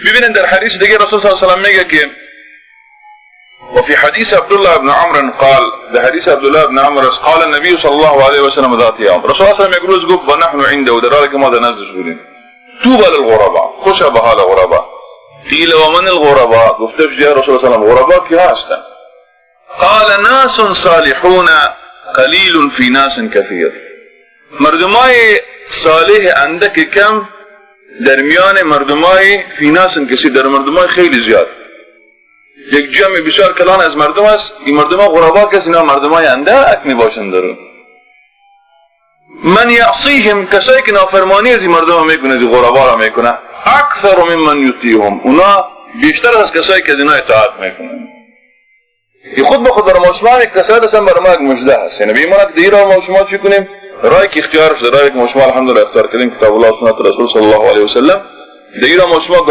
ببینن در حدیث دیگه رسول صلی الله علیه و سلم میگه که وفي حديث عبد الله بن عمرو قال ده حديث عبد الله بن عمرو قال النبي صلى الله عليه وسلم ذات يوم رسول الله صلى الله عليه وسلم يقول ونحن عنده ودرالك ماذا نزل شغلين توبى للغرباء خوش بها الغرباء قيل ومن الغرباء قفتش يا رسول الله صلى الله عليه وسلم غرباء كي هستن قال ناس صالحون قليل في ناس كثير مردمای صالح عندك كم درمیان مردمای في ناس كثير در مردمای خیلی زیاد یک جمع بسیار کلان از مردم است این مردم ها غربا کسی اینا مردم های اندک می باشند درون من یعصیهم کسایی که نافرمانی از این مردم ها میکنه از این غربا را میکنه اکثر ممن یطیعهم اونا بیشتر از کسایی که از اینا اطاعت میکنن این خود به خود برای ما شما یک کسایت اصلا برای ما یک مجده هست یعنی بیمانا که دیگه ما شما چی کنیم رای که اختیار شده رای که ما شما الحمدلله اختیار کردیم کتاب الله سنت رسول صلی الله علیه وسلم دیگه ما شما